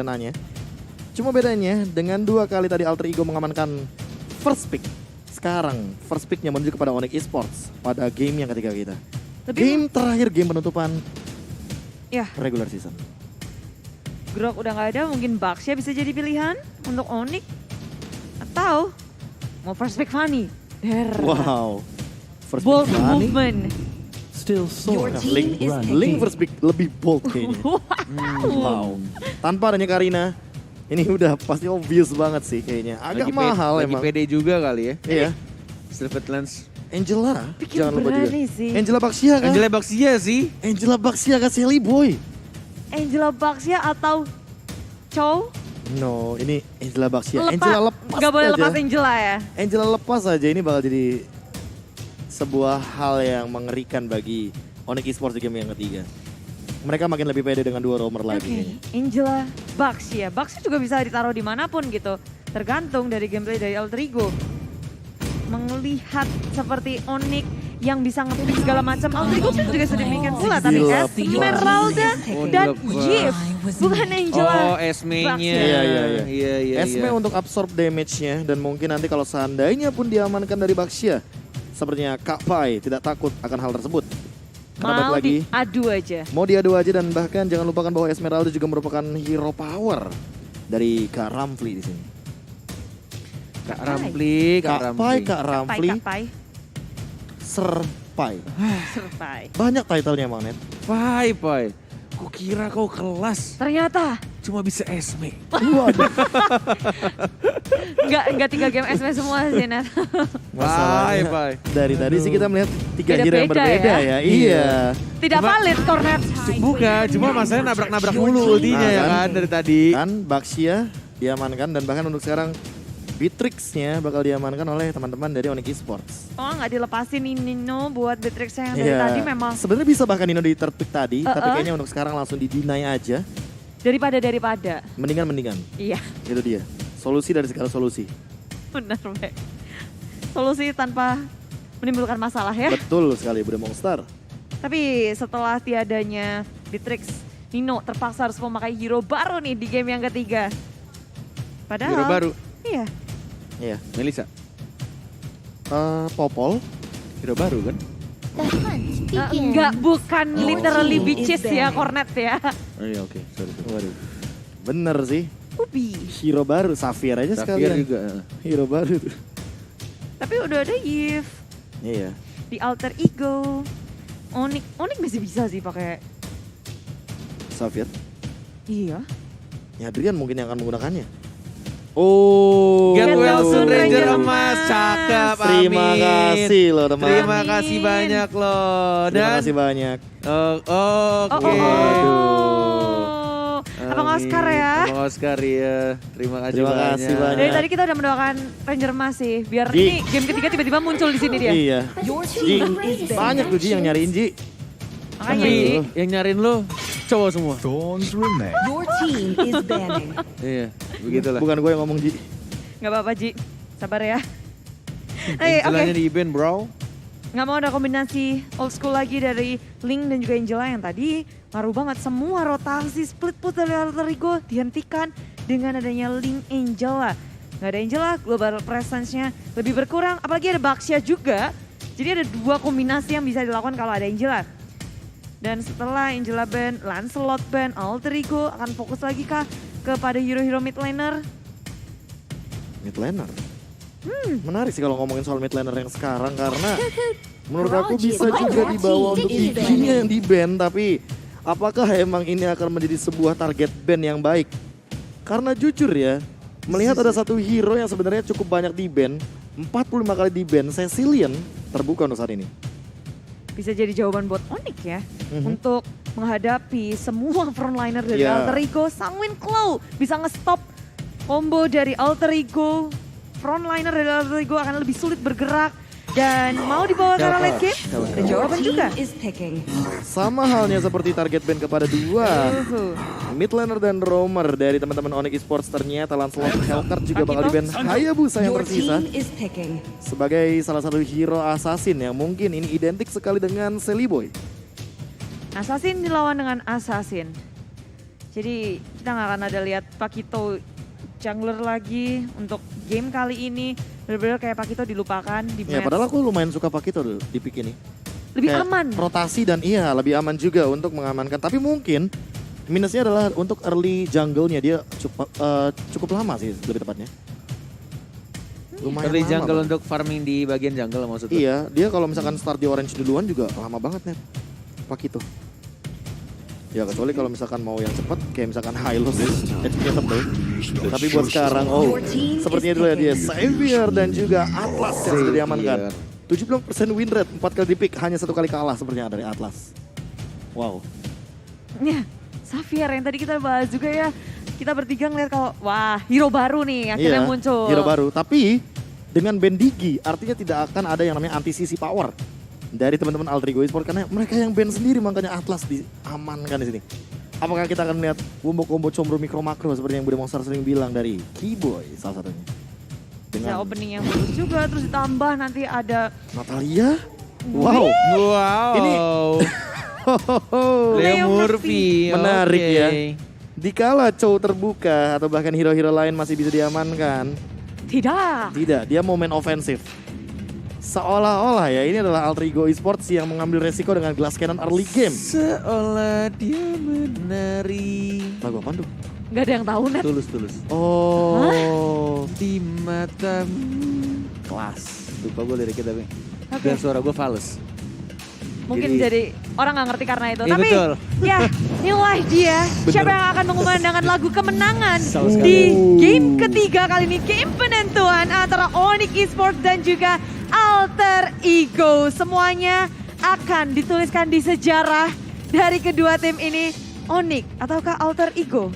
Nanya. Cuma bedanya dengan 2 kali tadi Alter Ego mengamankan first pick. Sekarang first picknya menuju kepada Onyx Esports pada game yang ketiga kita. Game terakhir, game penutupan Ya, regular season. Grok udah nggak ada, mungkin Baxia bisa jadi pilihan untuk Onyx. Atau mau first pick Fanny. Wow. First Bold pick Fanny. movement. Still soar. Link first pick lebih bold kayaknya. Wow. Tanpa adanya Karina, ini udah pasti obvious banget sih kayaknya. Agak mahal lagi emang. pede juga kali ya. Iya. Sylphet Lens. Angela, Bikin jangan lupa juga. berani sih. Angela Baxia kan? Angela Baxia sih. Angela Baxia ke Sally Boy. Angela Baxia atau Chow? No, ini Angela Baxia. Angela lepas Gak boleh aja. lepas Angela ya? Angela lepas aja, ini bakal jadi sebuah hal yang mengerikan bagi Onyx Esports di game yang ketiga. Mereka makin lebih pede dengan 2 roamer lagi. kayaknya. Angela Baxia. Baxia juga bisa ditaruh dimanapun gitu. Tergantung dari gameplay dari Alter Ego. Melihat seperti Onyx yang bisa nge-pick segala macam. Alter Ego pun juga sedemikian pula. Tapi Gila, Esmeralda dan Gila, Jif. Bukan Angela. Oh, Esme-nya. Baxia. Iya. Esme untuk absorb damage-nya dan mungkin nanti kalau seandainya pun diamankan dari Baxia, sepertinya Kak Pai tidak takut akan hal tersebut. Karena Mau balik lagi, diadu aja. mau diadu aja dan bahkan jangan lupakan bahwa Esmeralda juga merupakan hero power dari Kak Ramfli di sini. Kak Ramfli, Kak Pai, Kak Ramfli, Pai. Serpai. Serpai. Banyak title-nya Manet. Pai. Kukira kau kelas, Ternyata cuma bisa Esme. nggak 3 game SM semua sih, Nat. Masalahnya Pai. dari tadi sih kita melihat 3 hero yang Beda-beda berbeda ya. ya. Iya. Tidak valid, Cornet. Bukan, cuma masalahnya nabrak-nabrak mulu ultinya Nah, ya kan? kan dari tadi. Kan Baxia diamankan dan bahkan untuk sekarang Beatrix-nya bakal diamankan oleh teman-teman dari Onyx Esports. Oh, nggak dilepasin Nino buat Beatrix yang dari Iya. tadi memang Sebenarnya bisa bahkan Nino di third pick tadi, tapi kayaknya untuk sekarang langsung di-deny aja. daripada. Mendingan. Iya, Itu dia. Solusi dari segala solusi. benar, Mbak. Solusi tanpa menimbulkan masalah ya. Betul sekali, Bro Monster. Tapi setelah tiadanya Beatrix, Nino terpaksa harus memakai hero baru nih di game yang ketiga. Padahal Hero baru, Iya. Iya. Melisa. Popol. Hero baru kan? Enggak, bukan literally bitches ya, Cornet ya. Oh iya oke, sorry. Waduh. Bener sih. Ubi. Hero baru, Safir aja Safir sekalian. juga. Hero baru tuh. Tapi udah ada Yves Iya. di Alter Ego. Onyx masih bisa sih pakai. Safir. Iya. Ya Adrian mungkin yang akan menggunakannya. Oh, Get Get well well soon, soon Ranger Ranger emas. emas, cakep, Terima amin. kasih loh teman. Terima Amin. kasih banyak loh. Terima Dan kasih banyak. oke. Abang Oscar ya. Abang Oscar ya. Terima kasih Terima kasih banyak. Dari tadi kita udah mendoakan Ranger emas sih. Biar Ji. ini game ketiga tiba-tiba muncul di sini dia. Iya. Ji, banyak tuh Ji yang nyariin Ji. Makanya Tapi Ji. yang nyariin lo cowok semua. Thorns remain. Your team is banning. Iya, begitulah. Bukan gue yang ngomong Ji. Gak apa-apa Ji. Sabar ya. Oke, Istilahnya di event bro. nggak mau ada kombinasi old school lagi dari Link dan juga Angela yang tadi ngaruh banget. Semua rotasi split put dari Alter Ego dihentikan dengan adanya Link Angela. Nggak ada Angela, global presence-nya lebih berkurang. Apalagi ada Baxia juga. Jadi ada 2 kombinasi yang bisa dilakukan kalau ada Angela. Dan setelah Angela ban, Lancelot ban, Alter Ego akan fokus lagi kah kepada hero-hero mid laner? Mid laner. Menarik sih kalau ngomongin soal mid laner yang sekarang karena menurut aku bisa juga dibawa untuk bikinnya yang di ban, tapi apakah emang ini akan menjadi sebuah target ban yang baik? Karena jujur ya, melihat ada satu hero yang sebenarnya cukup banyak di ban, 45 kali di ban, Cecilian terbuka untuk saat ini. Bisa jadi jawaban buat Onyx ya. Untuk menghadapi semua frontliner dari Iya. Alter Ego. Sanguine Claw bisa nge-stop combo dari Alter Ego. Frontliner dari Alter Ego akan lebih sulit bergerak. Dan mau dibawa ke arah late game? Ada jawaban juga. Team is picking. Sama halnya seperti target ban kepada 2 mid laner dan roamer dari teman-teman Onyx Esports, ternyata Lancelot Hellcurt juga bakal di ban Hayabusa yang Your tersisa team is picking. sebagai salah satu hero assassin yang mungkin ini identik sekali dengan Sally Boy. Assassin dilawan dengan Assassin. Jadi kita nggak akan ada lihat Pakito jungler lagi untuk game kali ini. Benar-benar kayak Pakito dilupakan di Ya match. padahal aku lumayan suka Pakito dulu di pick ini. Lebih Kayak aman. Rotasi dan iya lebih aman juga untuk mengamankan. Tapi mungkin minusnya adalah untuk early jungle-nya dia cukup lama sih lebih tepatnya. Lumayan Early lama jungle banget. untuk farming di bagian jungle maksudnya. Iya, dia kalau misalkan start di orange duluan juga lama banget nih. Pakito. Ya kecuali kalau misalkan mau yang cepat kayak misalkan Hylos HP-nya tebel. Tapi buat sekarang sepertinya dulu ya dia Xavier dan juga Atlas yang sudah diamankan. 70% win rate, 4 kali di pick, hanya 1 kali kalah sepertinya dari Atlas. Wow. Ya, Xavier yang tadi kita bahas juga ya. Kita bertiga ngeliat kalau wah hero baru nih akhirnya muncul. Hero baru, tapi dengan ban Digi artinya tidak akan ada yang namanya anti-CC power dari teman-teman Altrigo Esports karena mereka yang ban sendiri makanya Atlas diamankan di sini. Apakah kita akan melihat combo-combo combro mikro makro seperti yang Bude Monster sering bilang dari Keyboy salah satunya. Bisa opening yang bagus juga, terus ditambah nanti ada Natalia. Wow. Wow. Ini Leo Murphy. Menarik oke. ya. Dikala Chow terbuka atau bahkan hero-hero lain masih bisa diamankan. tidak. Tidak, dia momen ofensif. Seolah-olah ya ini adalah Altrigo Esports yang mengambil resiko dengan glass cannon early game. Seolah dia menari. Lagu apa tuh? Nggak ada yang tahu net. Tulus. Oh, Di matamu. kelas. Lupa gue liriknya tapi. Oke. Dan suara gue fals. Mungkin jadi orang nggak ngerti karena itu. Iya, Tapi betul. ya inilah dia siapa yang akan mengumandangkan lagu kemenangan Sama sekali. di game ketiga kali ini. Game penentuan antara Onyx Esports dan juga Alter Ego. Semuanya akan dituliskan di sejarah dari kedua tim ini. Onyx ataukah Alter Ego?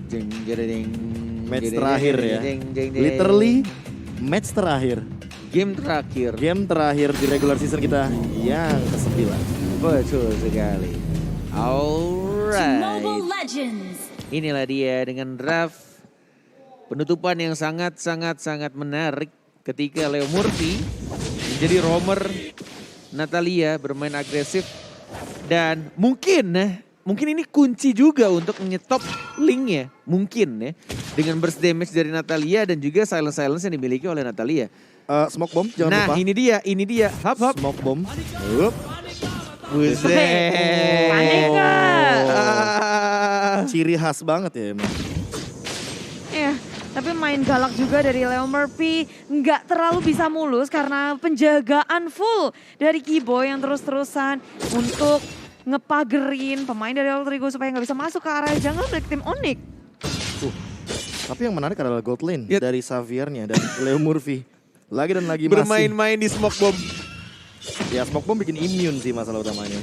Jeng jeng Match terakhir ya. Literally match terakhir. Game terakhir. Game terakhir di regular season kita yang ke-9. Betul sekali. Alright. Mobile Legends. Inilah dia dengan draft penutupan yang sangat menarik ketika Leo Murphy menjadi roamer, Natalia bermain agresif dan mungkin ini kunci juga untuk menyetop Link-nya. Mungkin ya. Dengan burst damage dari Natalia dan juga silence yang dimiliki oleh Natalia. Smoke bomb jangan Nah lupa. ini dia. Hop. Smoke bomb. Hup. Buset. Panik nggak? Ciri khas banget ya emang. Ya, tapi main galak juga dari Leo Murphy. Nggak terlalu bisa mulus karena penjagaan full dari Keyboy yang terus-terusan untuk ngepagerin pemain dari Alter Ego supaya nggak bisa masuk ke area jungle milik tim Onyx. Tapi yang menarik adalah gold lane Ya. dari Xaviernya dan Leo Murphy. Lagi dan lagi masih. Bermain-main di smoke bomb. Ya smoke bomb bikin immune sih masalah utamanya.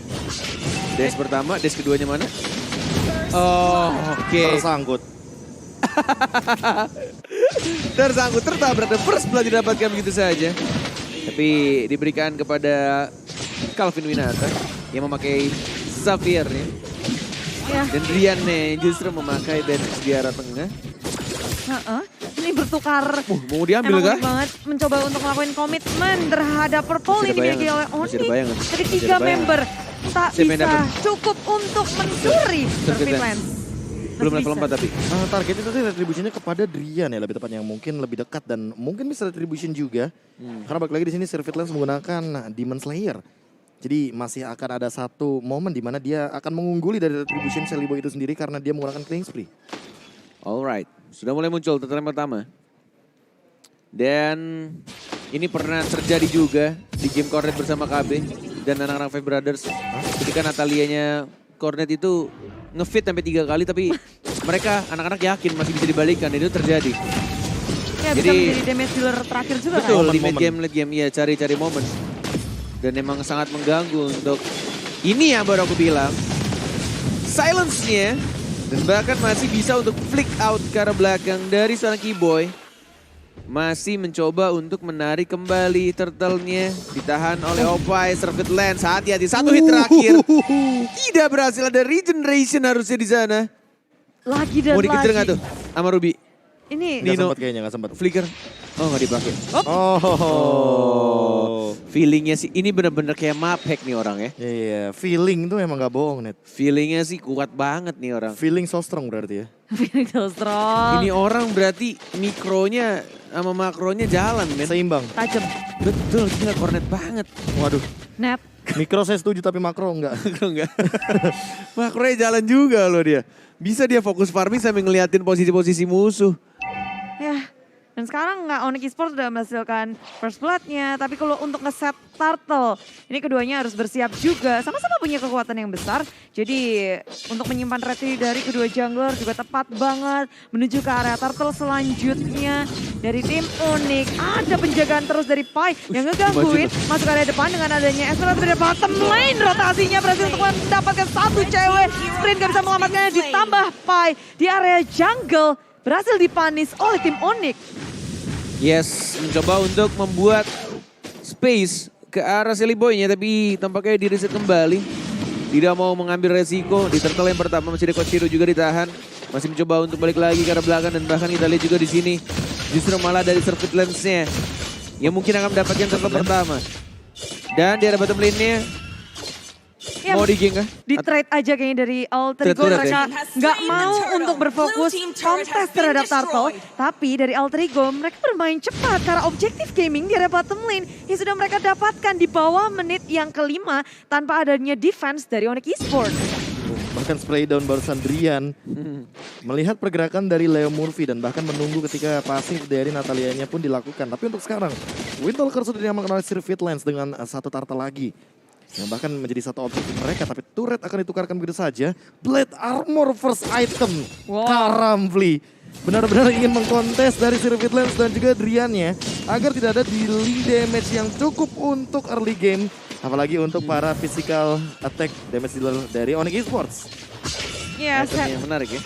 Dash pertama, dash keduanya mana? Oh, oke. Tersangkut. Tersangkut, tertabrak dan first blood didapatkan begitu saja. Tapi diberikan kepada Calvin Winata yang memakai Xavier ya. Ya, Dan Rian nih justru memakai Benix di arah tengah. ini bertukar. Mau diambil Emang kah? unik banget mencoba untuk ngelakuin komitmen terhadap purple Masih ini ada dimiliki oleh bayangan, masih ada Onyx. bayangan, Dari masih 3 ada bayangan. member tak Siapa yang bisa dapat? cukup untuk mencuri Circuit Circuit Lens. Lens. Belum Masih level bisa. 4 tapi. Targetnya tadi retributionnya kepada Drian ya lebih tepatnya yang mungkin lebih dekat dan mungkin bisa retribution juga. Karena balik lagi di sini Circuit Lens menggunakan Demon Slayer. Jadi masih akan ada satu momen di mana dia akan mengungguli dari retribution Celibo itu sendiri karena dia menggunakan Killing Spree. Alright, sudah mulai muncul tataran pertama. Dan ini pernah terjadi juga di game Cornet bersama KB dan anak-anak Five Brothers. Ketika Natalianya Cornet itu ngefit sampai 3 kali tapi mereka anak-anak yakin masih bisa dibalikan dan itu terjadi. Ya bisa Jadi- menjadi damage dealer terakhir juga Betul, kan. di mid Momen-momen. game, ya cari-cari momen. Dan emang sangat mengganggu untuk ini yang baru aku bilang. Silence-nya dan bahkan masih bisa untuk flick out ke arah belakang dari seorang Keyboy. Masih mencoba untuk menarik kembali turtle-nya. Ditahan oleh Opai, Circuit Lens. Hati-hati, satu hit terakhir. Tidak berhasil, ada regeneration harusnya di sana. Lagi dan Mau dikejar nggak lagi. tuh sama Ruby? ini Nggak Nino. sempat kayaknya, nggak sempat. Flicker. Oh nggak dipakai. Oh. Feelingnya sih, ini bener-bener kayak map hack nih orang ya. Iya, feeling tuh emang gak bohong, Net. Feelingnya sih kuat banget nih orang. Feeling so strong berarti ya. feeling so strong. Ini orang berarti mikronya sama makronya jalan men. Seimbang. Tajam. Betul, gila kornet banget. Waduh, Net. mikro saya setuju tapi makro enggak. Makro enggak. Makronya jalan juga loh dia. Bisa dia fokus farming sambil ngeliatin posisi-posisi musuh. Ya, dan sekarang nggak Onyx Esports sudah menghasilkan first blood-nya. Tapi kalau untuk nge-set turtle, ini keduanya harus bersiap juga. Sama-sama punya kekuatan yang besar. Jadi untuk menyimpan retri dari kedua jungler juga tepat banget. Menuju ke area turtle selanjutnya. Dari tim Onyx, ada penjagaan terus dari Pai yang ngegangguin. Masuk area depan dengan adanya Esmeralda dari bottom lane. Rotasinya berhasil untuk mendapatkan satu cewek. Sprint gak bisa menyelamatkannya, ditambah Pai di area jungle. Berhasil dipanis oleh tim Onyx. Yes, mencoba untuk membuat space ke arah Silly Boy-nya tapi tampaknya di reset kembali. Tidak mau mengambil resiko. Di turtle yang pertama masih ada Coach Hiro juga ditahan. Masih mencoba untuk balik lagi ke arah belakang dan bahkan kita lihat juga di sini justru malah dari surveillance-nya yang mungkin akan mendapatkan turtle pertama. Dan di arah bottom lane-nya Ya, mau di-gank kah? di trade aja kayaknya dari Alter Ego. Trade-trade Mereka ya? nggak mau untuk berfokus kontes terhadap Turtle. Tapi dari Alter Ego mereka bermain cepat karena objektif gaming di area bottom lane yang sudah mereka dapatkan di bawah menit yang kelima tanpa adanya defense dari Onyx Esports. Bahkan spray down barusan Drian. Melihat pergerakan dari Leo Murphy dan bahkan menunggu ketika pasif dari Natalianya pun dilakukan. Tapi untuk sekarang, Windtalker sudah diamankan oleh Sir Fitlands dengan satu turtle lagi. Yang bahkan menjadi satu objektif mereka, tapi turret akan ditukarkan begitu saja. Blade Armor first item, Wow. Karamfli. Benar-benar ingin mengkontes dari Sir Fitlands dan juga Driannya agar tidak ada dealing damage yang cukup untuk early game. Apalagi untuk para physical attack damage dealer dari Onyx Esports. Ya, Item yang menarik ya.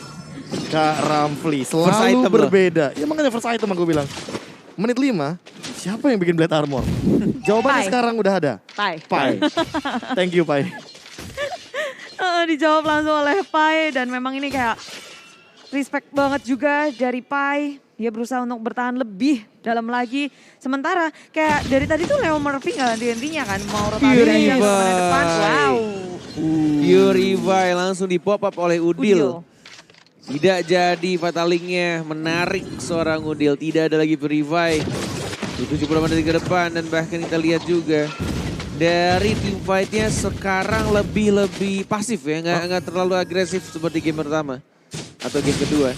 Karamfli First selalu item loh. berbeda. Ya makanya first item aku bilang. Menit 5, siapa yang bikin Blade Armor? Jawabannya Pai. sekarang udah ada. Pai. Pai. Thank you, Pai. Dijawab langsung oleh Pai dan memang ini kayak respect banget juga dari Pai. Dia berusaha untuk bertahan lebih dalam lagi. Sementara kayak dari tadi tuh Leo Murphy nggak henti-hentinya kan. Mau rotasi dari yang depan. Wow. Purify langsung di pop up oleh Udil. Udil. Tidak jadi fatalingnya, menarik seorang Udil. Tidak ada lagi Purify. 70 menit ke depan dan bahkan kita lihat juga dari team fight-nya sekarang lebih pasif ya. Nggak terlalu agresif seperti game pertama atau game kedua.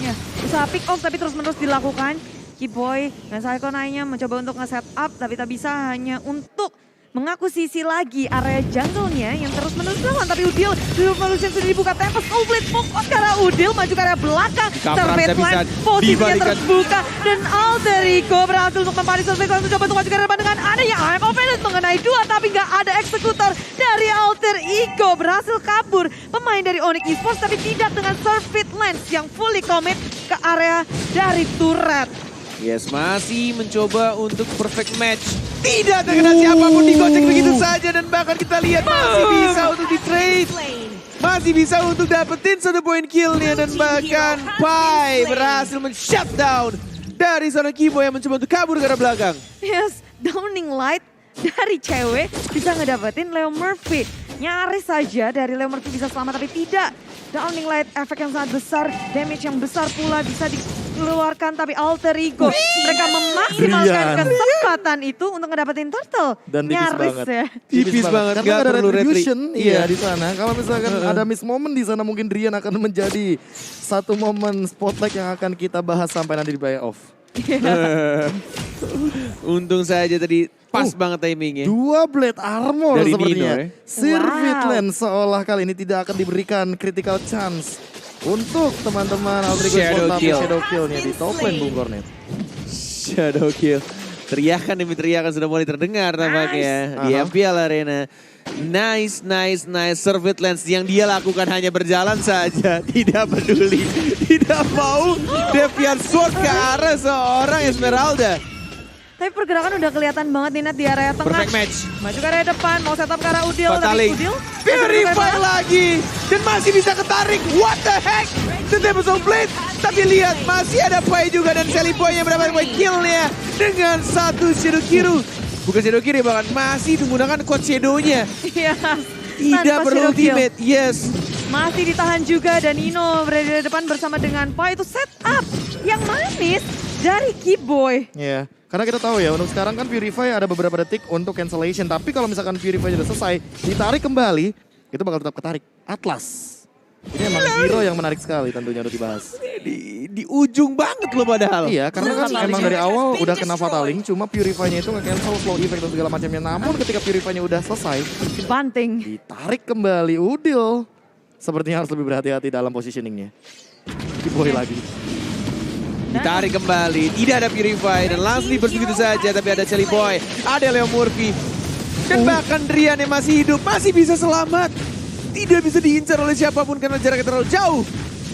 Ya, usaha pick off tapi terus-menerus dilakukan. Keyboy dan Saiko naiknya mencoba untuk nge-set up tapi tak bisa hanya untuk mengakuisisi lagi area jungle-nya yang terus-menerus dilakukan. Tapi Udil, Revolution sudah dibuka Tempest. Oh, Blade fokus ke arah Udil, maju ke area belakang. Kapra Survey bisa Line, posisinya dibalikan. terbuka. Dan Alter Ego berhasil untuk mempanis Survey Line. Mencoba untuk maju ke area depan dengan adanya Arm of Venus mengenai dua. Tapi nggak ada eksekutor dari Alter Ego. Berhasil kabur pemain dari Onyx Esports tapi tidak dengan Survey Lens yang fully commit ke area dari turret. Yes, masih mencoba untuk perfect match. Tidak terkena siapapun, digocek begitu saja dan bahkan kita lihat masih bisa untuk di-trade. Masih bisa untuk dapetin satu poin killnya dan bahkan Pai berhasil men-shutdown dari seorang Kibo yang mencoba untuk kabur ke arah belakang. Yes, Downing Light dari cewek bisa ngedapetin Leo Murphy. Nyaris saja dari Leo Murphy bisa selamat tapi tidak. Downing Light efek yang sangat besar, damage yang besar pula bisa dikeluarkan tapi Alter Ego. Mereka memaksimalkan Brian. kesempatan itu untuk ngedapetin turtle. Dan tipis Nyaris banget. ya. Tipis banget, Karena nggak nggak ada perlu retri. retribution Iya. di sana. Kalau misalkan ada miss moment di sana mungkin Drian akan menjadi satu momen spotlight yang akan kita bahas sampai nanti di playoff. Untung saja tadi pas banget timingnya. 2 Blade Armor Dari sepertinya. Nino, ya. Sir Wow. Fitlands seolah kali ini tidak akan diberikan critical chance untuk teman-teman Alter Ego Shadow Sport, tapi kill. Shadow Kill-nya di top lane Bung Cornet. Shadow kill. Teriakan demi teriakan sudah mulai terdengar tampaknya di Aha. MPL Arena. Nice. Surveillance yang dia lakukan hanya berjalan saja. Tidak peduli. Tidak mau Deviant Sword ke arah seorang Esmeralda. Tapi pergerakan udah kelihatan banget nih Nat di area tengah. Perfect match. Maju ke area depan, mau setup ke arah Udil. Tapi Fataling. Udil Purify lagi. Dan masih bisa ketarik. What the heck? The Tempest Blade. Tapi lihat masih ada Pai juga dan Sally Boy yang mendapatkan point kill-nya. Dengan satu Shadow Kiru. Bukan Shadow Kiru bahkan masih menggunakan Code Shadow-nya. Iya. Tidak Tanpa perlu Shadow Kill. ultimate. Yes. Masih ditahan juga dan Nino berada di depan bersama dengan Pai. Itu setup yang manis dari Keyboy. Iya, karena kita tahu ya untuk sekarang kan Purify ada beberapa detik untuk cancellation. Tapi kalau misalkan Purify sudah selesai, ditarik kembali, itu bakal tetap ketarik. Atlas. Ini emang hero yang menarik sekali tentunya untuk dibahas. Di ujung banget loh padahal. Iya, karena kan emang dari awal udah kena Fataling, cuma Purify-nya itu nge-cancel flow effect dan segala macamnya. Namun ketika Purify-nya udah selesai, Dibanting. ditarik kembali Udil. Sepertinya harus lebih berhati-hati dalam positioningnya. Keyboy lagi. Ditarik kembali, tidak ada Purify dan langsung diburst begitu saja. Tapi ada Sally Boy, ada Leo Murphy. Dan bahkan Drian yang masih hidup, masih bisa selamat. Tidak bisa diincar oleh siapapun karena jaraknya terlalu jauh.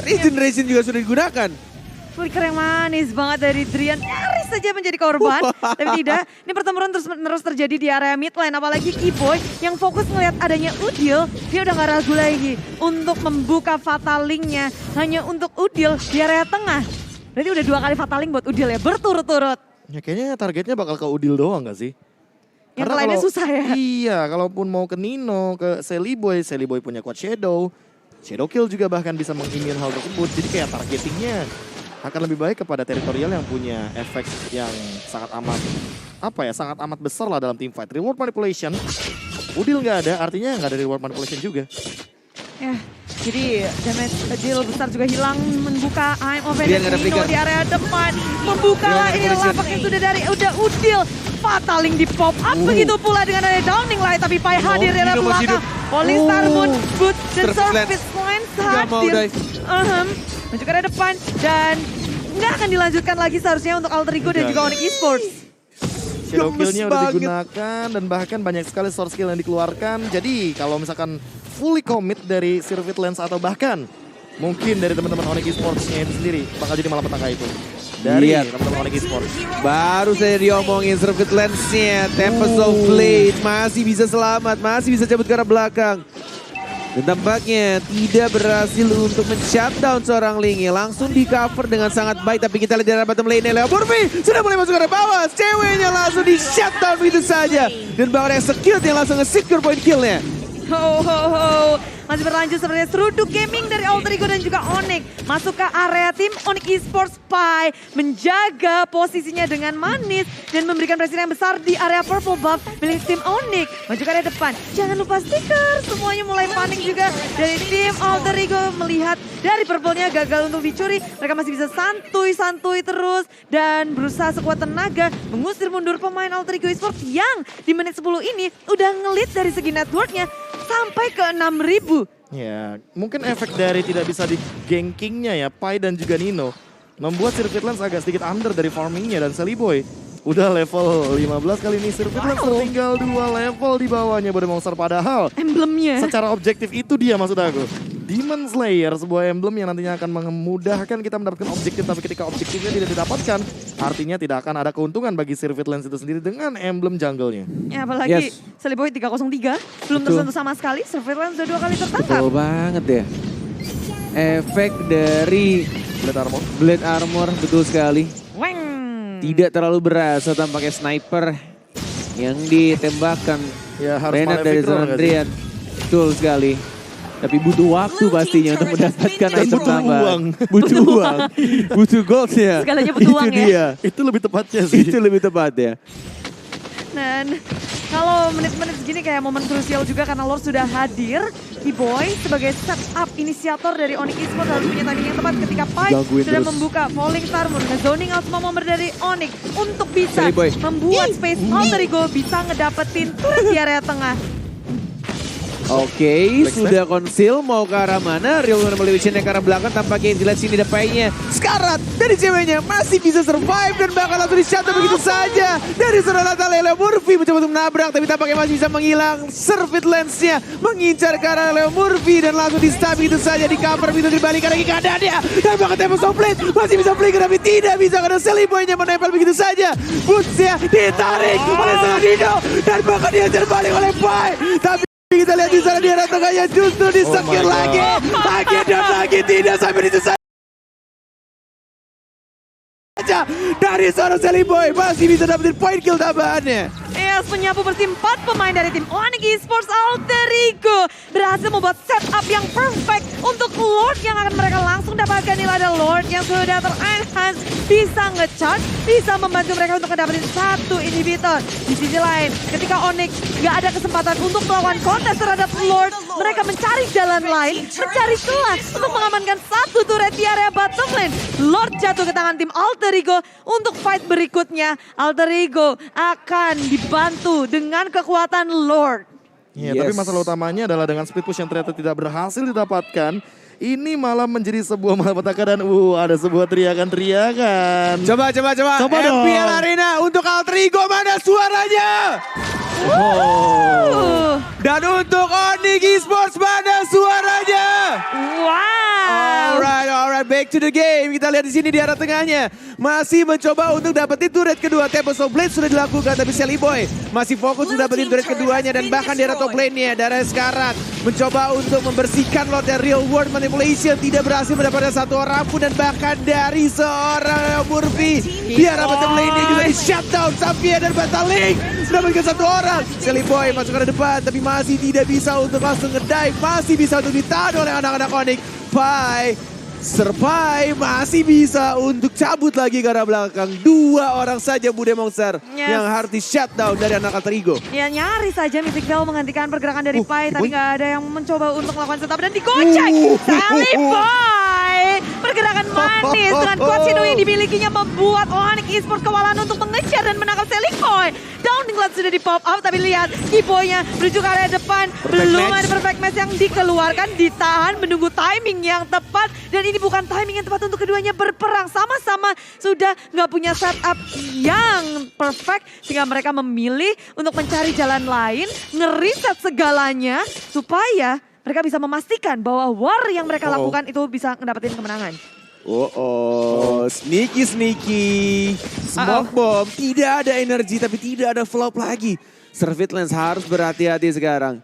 Regeneration juga sudah digunakan. Flicker yang manis banget dari Drian. Nyaris saja menjadi korban. Tapi tidak, ini pertempuran terus terjadi di area mid lane. Apalagi Keyboy yang fokus ngelihat adanya Udil. Dia udah gak ragu lagi untuk membuka Fataling-nya. Hanya untuk Udil di area tengah. Berarti udah 2 kali Fataling buat Udil ya, berturut-turut. Ya kayaknya targetnya bakal ke Udil doang gak sih? Yang Karena lainnya kalau- susah ya. Iya, kalaupun mau ke Nino, ke Sally Boy punya Quad Shadow. Shadow Kill juga bahkan bisa mengimmune hal tersebut. Jadi kayak targetingnya akan lebih baik kepada teritorial yang punya efek yang sangat amat besar lah dalam team fight. Reward manipulation, Udil nggak ada, artinya nggak ada reward manipulation juga. Ya, jadi damage deal besar juga hilang, membuka I'm of Dia nggak ada Nino flicker. di area depan, membuka Dia nggak ada ini collision. lapak yang sudah dari udah Udil, Fataling di pop up, begitu pula dengan ada Downing Light, tapi Pai hadir di area Nino masih belakang, hidup. Falling Star Moon, Boot dan Surface Lens. Surface Lens Nggak mau hadir, dive. Maju ke area depan dan nggak akan dilanjutkan lagi seharusnya untuk Alter Ego dan juga Onyx Esports. Shadow Gemes Kill-nya udah banget. digunakan dan bahkan banyak sekali source skill yang dikeluarkan. Jadi kalau misalkan fully commit dari Circuit Lens atau bahkan mungkin dari teman-teman Onyx Esports-nya itu sendiri bakal jadi malapetaka itu. Dari Lihat. teman-teman Onyx Esports. Baru saja diomongin Circuit Lens-nya, Tempest of Blade masih bisa selamat, masih bisa cabut ke arah belakang. Dan tampaknya tidak berhasil untuk men-shutdown seorang Lingi. Langsung di cover dengan sangat baik. Tapi kita lihat di arah bottom lane Leo Murphy sudah mulai masuk ke arah bawah. Ceweknya langsung di-shutdown begitu saja. Dan bahkan Execute yang langsung nge-secure point kill-nya. Ho ho ho, masih berlanjut seperti Seruduk Gaming dari Alter Ego dan juga Onyx. Masuk ke area tim Onyx Esports Pai, menjaga posisinya dengan manis dan memberikan pressure yang besar di area purple buff milik tim Onyx. Maju ke area depan, jangan lupa stiker. Semuanya mulai panik juga dari tim Alter Ego melihat dari purple-nya gagal untuk dicuri. Mereka masih bisa santuy-santuy terus dan berusaha sekuat tenaga mengusir mundur pemain Alter Ego Esports yang di menit 10 ini udah ngelit dari segi networknya sampai ke 6.000. Ya, mungkin efek dari tidak bisa di gankingnya ya, Pai dan juga Nino membuat Circuit Lens agak sedikit under dari farmingnya dan Sally Boy udah level 15 kali ini. Circuit Lens tinggal 2 level di bawahnya Body Monster, padahal Emblemnya. secara objektif itu dia maksud aku. Demon Slayer, sebuah emblem yang nantinya akan memudahkan kita mendapatkan objektif, tapi ketika objektifnya tidak didapatkan, artinya tidak akan ada keuntungan bagi Circuit Lens itu sendiri dengan emblem jungle-nya. Ya apalagi Yes. Sally Boy 303 belum Betul. tersentuh sama sekali. Surveillance udah 2 kali tertangkap. Betul banget ya. Efek dari Blade Armor. Blade Armor betul sekali. Weng. Tidak terlalu berasa tampaknya sniper yang ditembakkan Ya harus Renan dari Malefic Roar nggak sih? Zandrian. Betul sekali. Tapi butuh waktu pastinya untuk mendapatkan Dan item butuh tambahan. uang. Butuh uang. Butuh goldnya. Segalanya butuh uang Itu ya. dia. Itu lebih tepatnya sih. Itu lebih tepat ya. Dan kalau menit-menit segini kayak momen krusial juga karena Lord sudah hadir. Keyboy sebagai setup inisiator dari Onyx Esports harus punya timing yang tepat ketika Pai Gangguin sudah terus. membuka Falling Star Moon, zoning out semua member dari Onyx untuk bisa Sally Boy. membuat space Alter Ego bisa ngedapetin turret di area tengah. Oke, sudah konsil mau ke arah mana? Real World Evolution ke arah belakang tampaknya yang jelas sini dapainya. Sekarat dari ceweknya masih bisa survive dan bakal langsung di-shutdown begitu saja. Dari seorang Natalia Leo Murphy mencoba untuk menabrak tapi tampaknya masih bisa menghilang. Servit lens-nya mengincar ke arah Leo Murphy dan langsung di-stab begitu saja di cover begitu dibalikan lagi keadaannya. Dan bakal tembak Soplet masih bisa flicker tapi tidak bisa karena Selly Boy-nya menempel begitu saja. Boots-nya ditarik oleh Saladino dan bakal diajar balik oleh Pai. Tapi kita lihat di sana di arah tengahnya justru disekir lagi. Lagi dan lagi tidak sampai di saja. Dari seorang Selly Boy masih bisa dapetin point kill tambahannya. Yes, penyapu bersih 4 pemain dari tim Onyx Esports Alter Ego berhasil membuat setup yang perfect untuk Lord yang akan mereka langsung dapatkan. Inilah ada Lord yang sudah ter-enhance, bisa nge-charge, bisa membantu mereka untuk mendapatkan satu inhibitor. Di sisi lain, ketika Onyx gak ada kesempatan untuk melawan kontes terhadap Lord, mereka mencari jalan lain, mencari celah untuk mengamankan satu turret di area bottom lane. Lord jatuh ke tangan tim Alter Ego untuk fight berikutnya. Alter Ego akan dibantu dengan kekuatan Lord. Iya, tapi masalah utamanya adalah dengan split push yang ternyata tidak berhasil didapatkan. Ini malah menjadi sebuah malapetaka dan ada sebuah teriakan-teriakan. Coba dong. FPL Arena untuk Alter Ego mana suaranya? Dan untuk Onyx Esports mana suaranya? Wow. Alright, back to the game. Kita lihat di sini di arah tengahnya. Masih mencoba untuk dapetin turret kedua. Tempest of Blade sudah dilakukan, tapi Selly Boy masih fokus untuk dapetin turret keduanya. Dan bahkan di arah top lane-nya, Darah Sekarat mencoba untuk membersihkan Lord dari Real World Manipulation. Tidak berhasil mendapatkan satu orang pun. Dan bahkan dari seorang Murphy di arah bottom lane-nya juga di shutdown. Xavier dan Bataling mendapatkan satu orang. Selly Boy masuk ke depan, tapi masih tidak bisa untuk langsung ngedive. Masih bisa untuk ditahan oleh anak-anak Onyx. Pai, Serpai masih bisa untuk cabut lagi ke arah belakang. 2 orang saja Bude Monster yang harus di shutdown dari anak Alter Ego. Ya nyaris saja Mythic Bell menghentikan pergerakan dari Pai. Tadi nggak ada yang mencoba untuk melakukan setup dan digocek. Selly Boy, pergerakan manis dengan kuat shadow yang dimilikinya membuat Onyx Esports kewalahan untuk mengejar dan menangkap Selly Boy. Downing Glad sudah di pop up, tapi lihat Kiboy-nya menuju ke area depan. Belum ada perfect match yang dikeluarkan, ditahan, menunggu timing yang tepat. Dan ini bukan timing yang tepat untuk keduanya berperang. Sama-sama sudah nggak punya setup yang perfect. Sehingga mereka memilih untuk mencari jalan lain, ngeriset segalanya. Supaya mereka bisa memastikan bahwa war yang mereka lakukan itu bisa ngedapetin kemenangan. Sneaky. Smoke bomb, tidak ada energi tapi tidak ada flop lagi. Servit Lens harus berhati-hati sekarang.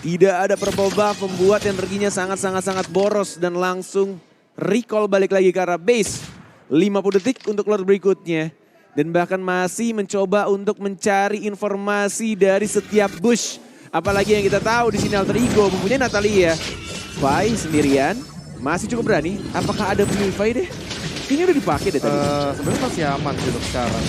Tidak ada purple buff membuat energinya sangat boros dan langsung recall balik lagi ke arah base. 50 detik untuk Lord berikutnya. Dan bahkan masih mencoba untuk mencari informasi dari setiap bush. Apalagi yang kita tahu di sini Alter Ego mempunyai Natalia. Pai sendirian. Masih cukup berani. Apakah ada Purify deh? Ini udah dipakai deh tadi. Sebenarnya masih aman sih untuk sekarang.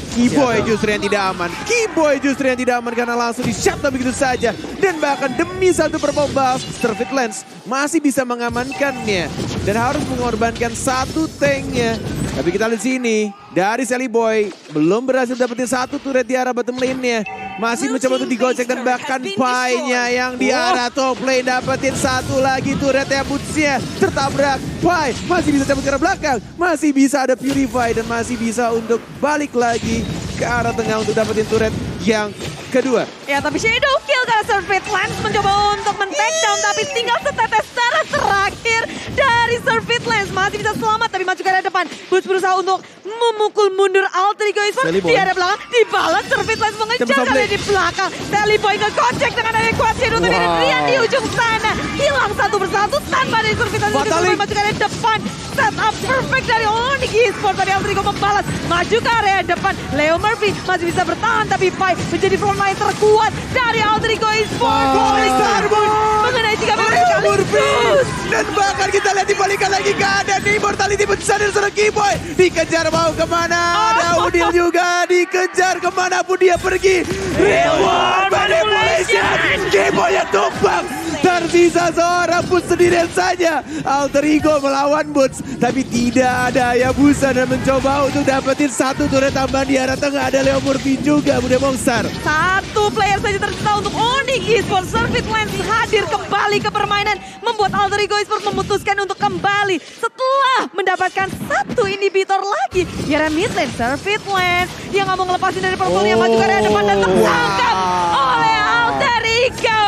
Kiboy justru yang tidak aman. Kiboy justru yang tidak aman karena langsung di-shutdown begitu saja. Dan bahkan demi satu purple buff, Servit Lens masih bisa mengamankannya. Dan harus mengorbankan satu tanknya. Tapi kita lihat sini, dari Selly Boy belum berhasil dapetin satu turret di arah bottom lane-nya. Masih mencoba untuk digocek dan bahkan Pai-nya yang di arah top lane dapetin satu lagi turretnya Boots-nya. Tertabrak, Pai masih bisa cabut ke arah belakang. Masih bisa ada Purify dan masih bisa untuk balik lagi ke arah tengah untuk dapetin turret yang kedua. Ya tapi shadow kill karena Servit Lens mencoba untuk men-take down tapi tinggal setetes darah terakhir dari Servit Lens. Masih bisa selamat tapi maju ke arah depan. Boots berusaha untuk memukul mundur Alter Ego Esports di arah belakang. Dibalas Servit Lens mengejar kali di belakang. Selly Boy ngekocek dengan ada kuat shadow tapi Rian di ujung sana. Hilang satu persatu tanpa dari Servit Lens. Maju ke arah depan. Setup perfect dari Onyx Esports. Tadi Alter Ego membalas. Maju ke area depan. Leo Murphy masih bisa bertahan tapi Pai menjadi frontline terkuat dari Alter Ego Esports. Mengenai 3 meter sekaligus. Dan bahkan kita lihat dibalikan lagi keadaan Immortality besar dari seorang Kiboy. Dikejar mau kemana? Ada Udil juga dikejar kemanapun dia pergi. Real World Manipulation. Kiboy yang tumbang. Dan tersisa seorang Boots sendirian saja. Alter Ego melawan Boots, tapi tidak ada Hayabusa dan mencoba untuk dapetin satu turret tambahan di arah tengah. Ada Leo Murphy juga, Bunda Mongstar. Satu player saja tersisa untuk Onyx Esports. Service Lens hadir kembali ke permainan, membuat Alter Ego Esports memutuskan untuk kembali setelah mendapatkan satu inhibitor lagi. Di area mid lane, Service Lens yang nggak mau ngelepasin dari purple yang maju ke area depan dan tertangkap oleh Alter Ego.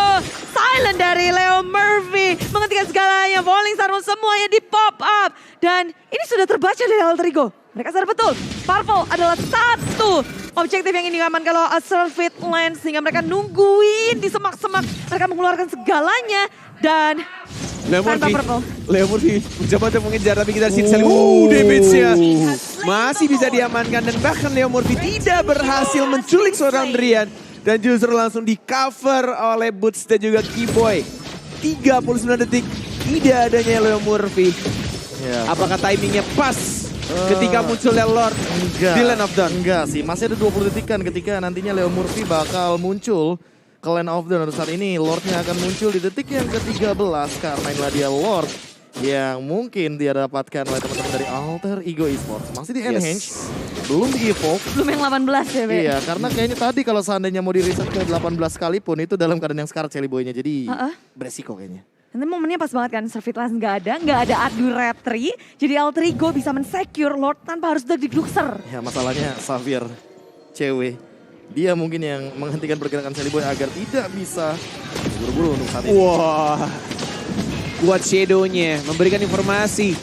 Silent dari Leo Murphy menghentikan segalanya. Falling Star semuanya di pop up. Dan ini sudah terbaca dari Alter Ego. Mereka sadar betul, Purple adalah satu objektif yang ini diamankan oleh Service Lens. Sehingga mereka nungguin di semak-semak. Mereka mengeluarkan segalanya. Dan tanpa Purple. Leo Murphy mencoba untuk mengejar, tapi kita sini damage-nya masih bisa diamankan. Dan bahkan Leo Murphy tidak berhasil menculik seorang Drian. Dan justru langsung di cover oleh Boots dan juga Keyboy. 39 detik tidak adanya Leo Murphy. Ya, Apakah timingnya pas ketika munculnya Lord di Land of Dawn? Enggak sih, masih ada 20 detikan ketika nantinya Leo Murphy bakal muncul ke Land of Dawn. Untuk saat ini Lordnya akan muncul di detik yang ke-13 karena inilah dia Lord yang mungkin dia dapatkan oleh teman-teman dari Alter Ego Esports. Masih di enhance, belum di evolve. Belum yang 18 ya, Be? Iya, karena kayaknya tadi kalau seandainya mau di reset ke 18 sekalipun itu dalam keadaan yang sekarat Shelly Boy-nya. Jadi beresiko kayaknya. Nanti momennya pas banget kan, Service Lens nggak ada adu retri. Jadi Alter Ego bisa men-secure Lord tanpa harus deg-degluxer. Ya masalahnya Xavier, cewek. Dia mungkin yang menghentikan pergerakan Shelly Boy agar tidak bisa buru-buru untuk saat ini. Wah, kuat Shadow-nya memberikan informasi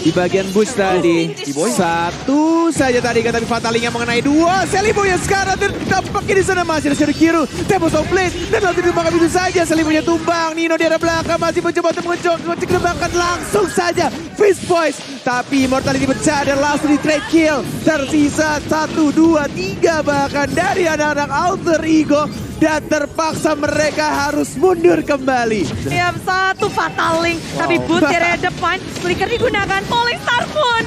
di bagian bush tadi. Satu saja tadi kan, tapi Fatalingnya mengenai dua. Shelly Boy yang sekarang tampaknya di sana masih ada Shadow Kiru. Tempo Blade dan nanti ditumbangkan begitu saja. Shelly Boy tumbang. Nino di arah belakang masih mencoba untuk mengecek langsung saja. Fist Voice. Tapi Immortality pecah dan langsung di trade kill. Tersisa 1, 2, 3 bahkan dari anak-anak Alter Ego. Dan terpaksa mereka harus mundur kembali. Tiap satu Fatal Link, tapi Boots di area depan, flicker digunakan. Falling Star pun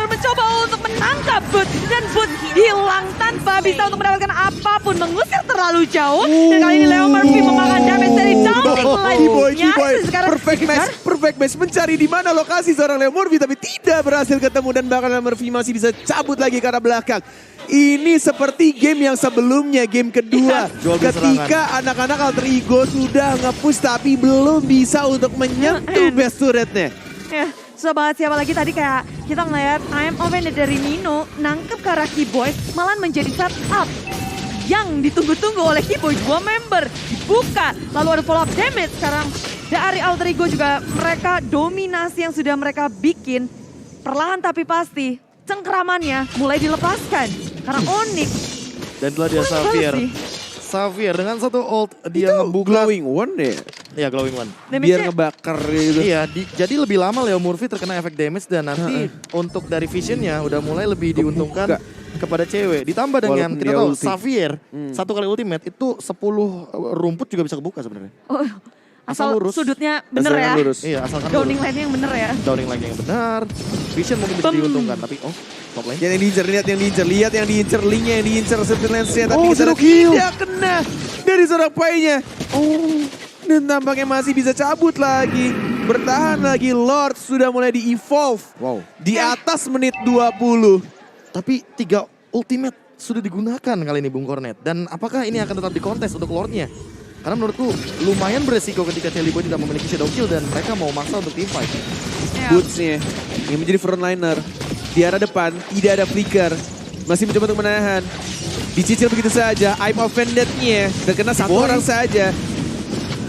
mencoba untuk menangkap Boots. Dan Boots hilang tanpa bisa untuk mendapatkan apapun, mengusir terlalu jauh. Dan kali ini Leo Murphy memakan damage dari Daunting Keyboy, Sekarang perfect match, mencari di mana lokasi seorang Leo Murphy tapi tidak berhasil ketemu dan bahkan Leo Murphy masih bisa cabut lagi ke arah belakang. Ini seperti game yang sebelumnya, game kedua. Ketika anak-anak Alter Ego sudah nge-push tapi belum bisa untuk menyentuh best turretnya. Ya, susah banget siapa lagi tadi kayak kita ngeliat I'm Oven dari Nino nangkep ke arah Keyboy malah menjadi setup yang ditunggu-tunggu oleh Keyboy. 2 member dibuka lalu ada follow up damage sekarang dari Alter Ego juga. Mereka dominasi yang sudah mereka bikin perlahan tapi pasti cengkeramannya mulai dilepaskan karena Onyx. Dan itulah dia Xavier. Xavier dengan satu ult dia ngebuka. Glowing One deh. Iya, Glowing One. Biar ngebakar gitu. Iya, jadi lebih lama Leo Murphy terkena efek damage dan nanti untuk dari visionnya udah mulai lebih diuntungkan kepada cewek. Ditambah dengan Walaupun kita dia tahu ulti. Xavier satu kali ultimate itu 10 rumput juga bisa kebuka sebenarnya. Oh, asal lurus. sudutnya bener ya. Lurus. Iya, asalkan Downing lurus. line yang bener ya. Downing line yang benar. Vision mungkin bisa diuntungkan tapi top lane. Yang diincer, lihat yang diincer, linknya yang diincer, surveillance-nya. Tapi kita Shadow kill. tidak kena dari seorang painya. Dan tampaknya masih bisa cabut lagi. Bertahan lagi, Lord sudah mulai di-evolve. Wow. Di atas menit 20. Tapi 3 ultimate sudah digunakan kali ini Bung Cornet. Dan apakah ini akan tetap dikontes untuk Lordnya? Karena menurutku lumayan beresiko ketika Shelly Boy tidak memiliki shadow kill dan mereka mau maksa untuk team fight. Ya. Boots-nya yang menjadi frontliner. Di arah depan tidak ada flicker. Masih mencoba untuk menahan. Dicicil begitu saja. I'm offended-nya. Terkena satu orang saja.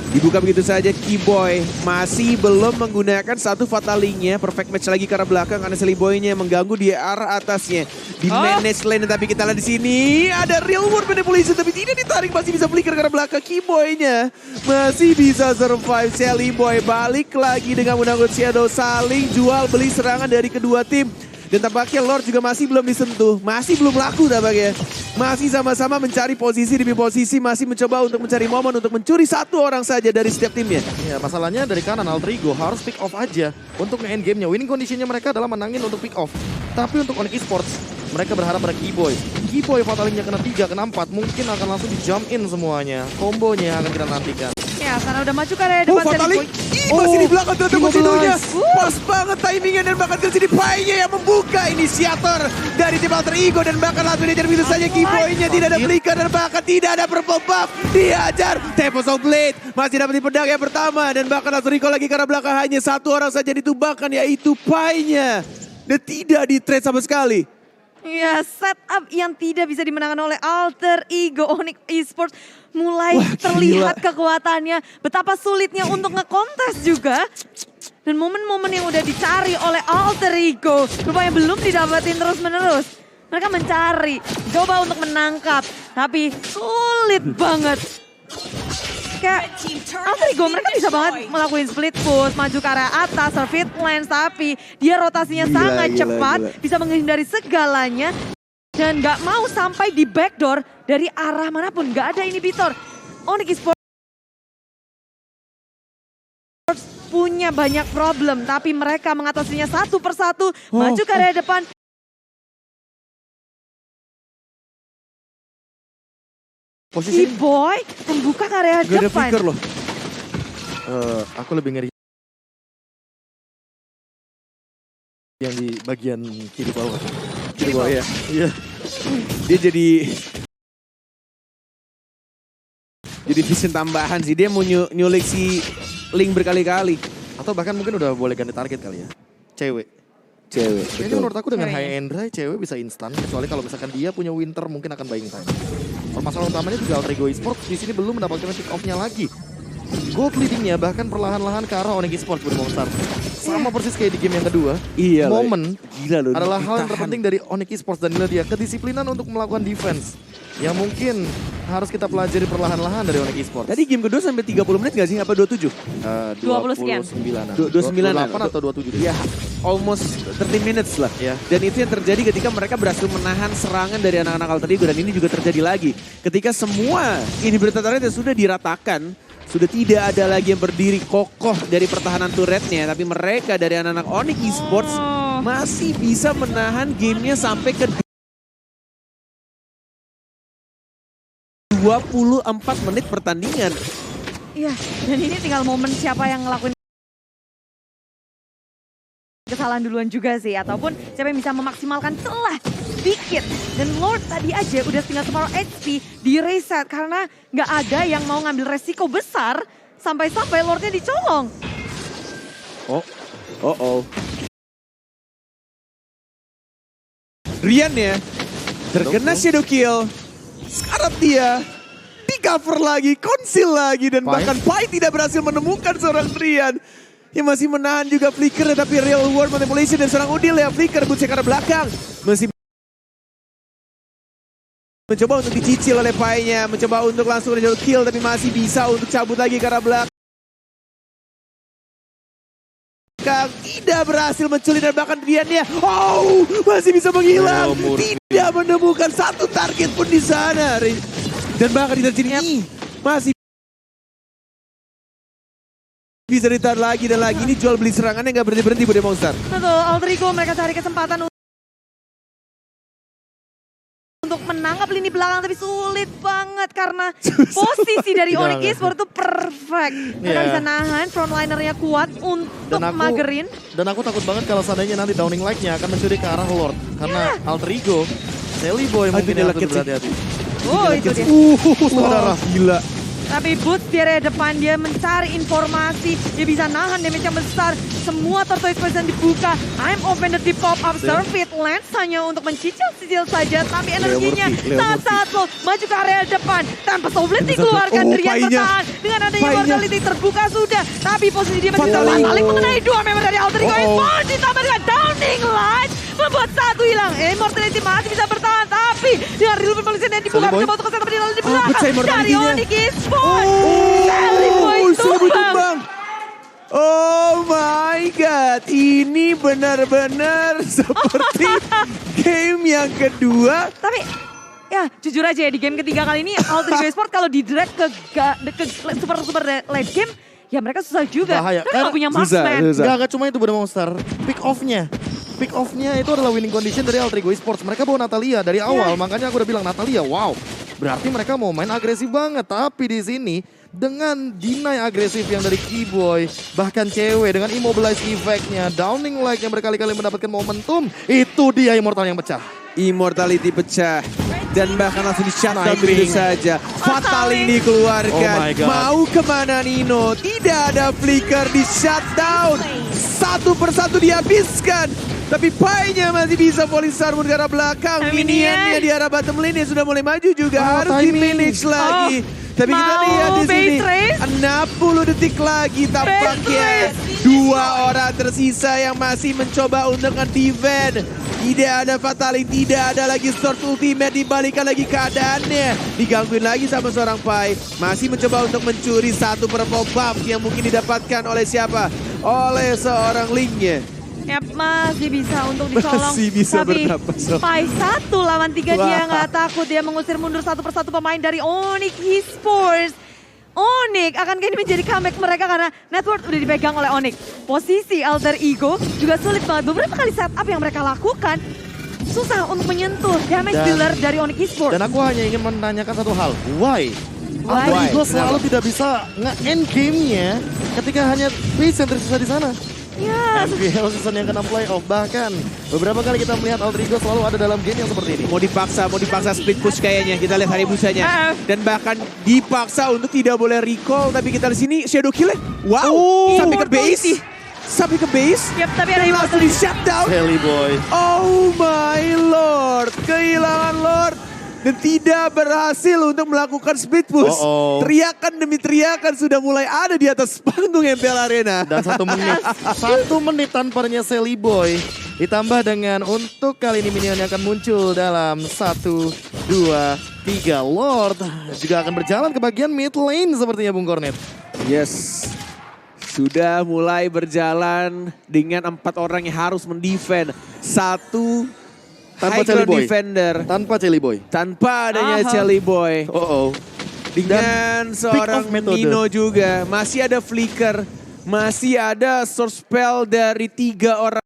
Dibuka begitu saja Keyboy. Masih belum menggunakan satu fatalingnya. Perfect match lagi ke arah belakang karena Shelly Boy-nya mengganggu di arah atasnya. Di manage lane tapi kita lihat di sini ada real world manipulation tapi tidak ditarik, masih bisa flicker ke arah belakang. Keyboy-nya masih bisa survive. Shelly Boy balik lagi dengan menggunakan shadow, saling jual beli serangan dari kedua tim. Dan tampaknya Lord juga masih belum disentuh. Masih belum laku tampaknya. Masih sama-sama mencari posisi demi posisi. Masih mencoba untuk mencari momen untuk mencuri satu orang saja dari setiap timnya. Ya, masalahnya dari kanan Alter Ego harus pick off aja untuk nge-end game-nya. Winning condition-nya mereka adalah menangin untuk pick off. Tapi untuk Onyx Esports, mereka berharap pada Keyboy. Keyboy fatalingnya kena 3, kena 4. Mungkin akan langsung di jump in semuanya. Kombonya akan kita nantikan. Ya, Ya, karena udah maju ke area depan dari Fatalik. Boy. Ih, masih di belakang ternyata 15. posisinya. Pas banget timingnya dan bahkan terjadi Pai-nya yang membuka inisiator dari tim Alter Ego. Dan bahkan langsung dia begitu saja Keyboy-nya tidak ada flicker dan bahkan tidak ada purple buff. Diajar Tempest of Blade. Masih dapat di pedang yang pertama. Dan bahkan langsung recall lagi karena belakang hanya satu orang saja ditumbangkan yaitu Pai-nya. Dan tidak di-trade sama sekali. Ya, setup yang tidak bisa dimenangkan oleh Alter Ego. Onyx Esports mulai Wah, terlihat gila. kekuatannya. Betapa sulitnya untuk ngekontes juga. Dan momen-momen yang udah dicari oleh Alter Ego rupanya belum didapatin terus-menerus. Mereka mencari, coba untuk menangkap. Tapi sulit banget. Kayak Alter Ego mereka bisa banget melakukan split push, maju ke arah atas, surfeit lens. Tapi dia rotasinya Gila, sangat gila, cepat, gila. bisa menghindari segalanya. Dan gak mau sampai di backdoor dari arah manapun, gak ada inhibitor. Onyx Esports punya banyak problem, tapi mereka mengatasinya satu persatu, maju ke area depan. Posisi ini, Boy membuka ke area Gak ada depan. flicker loh. aku lebih ngeri yang di bagian kiri bawah. Kiri bawah ya. Iya. Dia jadi vision tambahan sih. Dia mau nyulik si Link berkali-kali. Atau bahkan mungkin udah boleh ganti target kali ya. Cewek. Cewek. Ini menurut aku dengan Ceweknya. high end drive cewek bisa instan. Kecuali kalau misalkan dia punya winter mungkin akan buying time. Permasalahan utamanya juga Alter Ego Esports di sini belum mendapatkan pick off-nya lagi. Gold leading-nya bahkan perlahan-lahan ke arah Onyx Esports Budi Monster. Sama persis kayak di game yang kedua. Iya. Momen Gila loh. adalah hal yang ditahan. terpenting dari Onyx Esports dan dia kedisiplinan untuk melakukan defense. Yang mungkin harus kita pelajari perlahan-lahan dari Onyx Esports. Tadi game kedua sampai 30 menit gak sih? Apa 27? 20 sekian. 29-an. 29-an. 28 atau 27 deh. Ya, almost 30 minutes lah. Ya. Dan itu yang terjadi ketika mereka berhasil menahan serangan dari anak-anak Alter Ego. Dan ini juga terjadi lagi. Ketika semua inhibitor turret sudah diratakan, sudah tidak ada lagi yang berdiri kokoh dari pertahanan turretnya. Tapi mereka dari anak-anak Onyx Esports masih bisa menahan gamenya sampai ke 24 menit pertandingan. Iya, dan ini tinggal momen siapa yang ngelakuin kesalahan duluan juga sih. Ataupun siapa yang bisa memaksimalkan celah sedikit. Dan Lord tadi aja udah tinggal separuh HP di reset. Karena nggak ada yang mau ngambil resiko besar. Sampai-sampai Lordnya dicolong. Oh. Rian ya, terkena shadow kill. Sekarang dia di cover lagi, conceal lagi. Dan Pai. bahkan Pai tidak berhasil menemukan seorang Rian. Yang masih menahan juga flicker, tapi real world manipulation dan seorang Udil ya. Flicker but ke arah belakang. Masih mencoba untuk dicicil oleh Pai-nya. Mencoba untuk langsung shadow kill, tapi masih bisa untuk cabut lagi ke arah belakang. Tidak berhasil menculik dan bahkan Riannya masih bisa menghilang. Tidak menemukan satu target pun di sana. Dan bahkan di sini masih bisa ditahan lagi dan lagi. Ini jual beli serangannya nggak berhenti-berhenti Budi Monster. Betul, Alter Ego mereka cari kesempatan untuk menangkap lini belakang. Tapi sulit banget karena posisi dari Tidak, Onyx enggak. Esports itu perfect. Mereka Iya. bisa nahan, frontlinernya kuat untuk magerin. Dan aku takut banget kalau seandainya nanti Downing Light-nya akan mencuri ke arah Lord. Karena Alter Ego, Sally Boy mungkin yang harus berhati-hati. Oh, itu dia. Saudara. Gila. Tapi Boots di area depan dia mencari informasi. Dia bisa nahan damage yang besar. Semua tortoise person dibuka. I'm offended di pop up. Surfeit lens hanya untuk mencicil-cicil saja. Tapi energinya Leo sangat low. Maju ke area depan. Tanpa Soblet dikeluarkan dari yang Pai-nya. bertahan. Dengan adanya Pai-nya. mortality terbuka sudah. Tapi posisi dia masih Fatalik. Fatalik mengenai dua member dari Alter Ego Esports. Ditambah dengan Downing Light. Membuat satu hilang. Immortality masih bisa bertahan. Tapi dengan real polisi yang dibuka. Sally Boy. Mencoba untuk kesana di pecah belakang. Dari immortality-nya. Onyx Esports. Sally Boy tumbang. Oh my god, ini benar-benar seperti game yang kedua. Tapi ya jujur aja ya di game ketiga kali ini Alter Ego Esports kalau di drag ke super late game ya mereka susah juga. Bahaya. Mereka nggak punya marksman. Susah. Enggak cuma itu Budi Monster. Pick off-nya itu adalah winning condition dari Alter Ego Esports. Mereka bawa Natalia dari awal, makanya aku udah bilang Natalia, wow. Berarti mereka mau main agresif banget. Tapi di sini dengan deny agresif yang dari Keyboy, bahkan cewek dengan immobilize effect-nya, downing leg yang berkali-kali mendapatkan momentum, itu dia Immortal yang pecah. Immortality pecah dan bahkan langsung di shutdown Sniping. begitu saja. Fatality dikeluarkan. Oh my God. Mau kemana Nino? Tidak ada flicker di shutdown. Satu persatu dihabiskan. Tapi Pai-nya masih bisa Polisar ke arah belakang. Minion. Minionnya di arah bottom lane sudah mulai maju juga. Harus di timing. manage lagi. Tapi kita mau lihat di sini base race? 60 detik lagi tampaknya. race. Dua orang tersisa yang masih mencoba untuk nge-defend. Tidak ada Fatality, tidak ada lagi Sword Ultimate, dibalikan lagi keadaannya. Digangguin lagi sama seorang Pai. Masih mencoba untuk mencuri satu purple buff yang mungkin didapatkan oleh siapa? Oleh seorang Link-nya. Yap, masih bisa untuk dicolong. Masih bisa Tapi bernapas. Pai 1 lawan 3 dia Wah. nggak takut. Dia mengusir mundur satu persatu pemain dari Onyx Esports. Onyx akan kini menjadi comeback mereka karena network udah dipegang oleh Onyx. Posisi alter ego juga sulit banget. Beberapa kali setup yang mereka lakukan susah untuk menyentuh damage Dan- dealer dari Onyx Esports. Dan aku hanya ingin menanyakan satu hal, why? Why? Alter Ego Kenapa? selalu tidak bisa nge-end game-nya ketika hanya base yang tersisa di sana. Ya, MPL season yang ke-6 playoff, bahkan beberapa kali kita melihat Alter Ego selalu ada dalam game yang seperti ini. Mau dipaksa split push kayaknya. Kita lihat Harebusanya. Ah. Dan bahkan dipaksa untuk tidak boleh recall. Tapi kita di sini Shadow Kill-nya. Wow, sampai ke Immortality. base. Sampai ke base. yap, tapi ada Dan langsung Immortal. di shutdown. Shelly boy. Oh my lord. Kehilangan lord. Dan tidak berhasil untuk melakukan split push. Uh-oh. Teriakan demi teriakan sudah mulai ada di atas panggung MPL Arena. Dan 1 menit, 1 menit tanpanya Shelly boy. Ditambah dengan untuk kali ini minion yang akan muncul dalam 1, 2, 3. Lord juga akan berjalan ke bagian mid lane sepertinya Bung Kornet. Yes. Sudah mulai berjalan dengan 4 orang yang harus mendefend. Satu Tanpa high ground Shelly boy. defender. Tanpa Shelly boy. Tanpa adanya Aha. Shelly Boy. Oh. Dengan seorang pick off metode. Nino juga. Masih ada flicker. Masih ada source spell dari 3 orang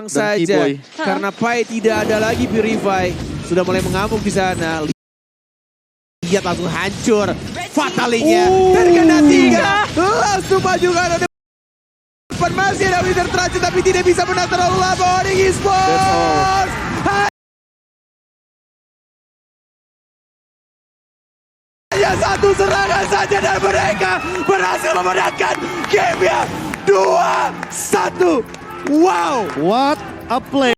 saja. Keyboy. Karena Pai tidak ada lagi Purify. Sudah mulai mengamuk di sana. Lihat langsung hancur. Fatalinya terkena 3. Langsung maju ke arah depan. Masih ada Wither Trance tapi tidak bisa menang terlalu lama. Onyx Esports. Hanya satu serangan saja dan mereka berhasil memenangkan gamenya 2-1. Wow. What a play.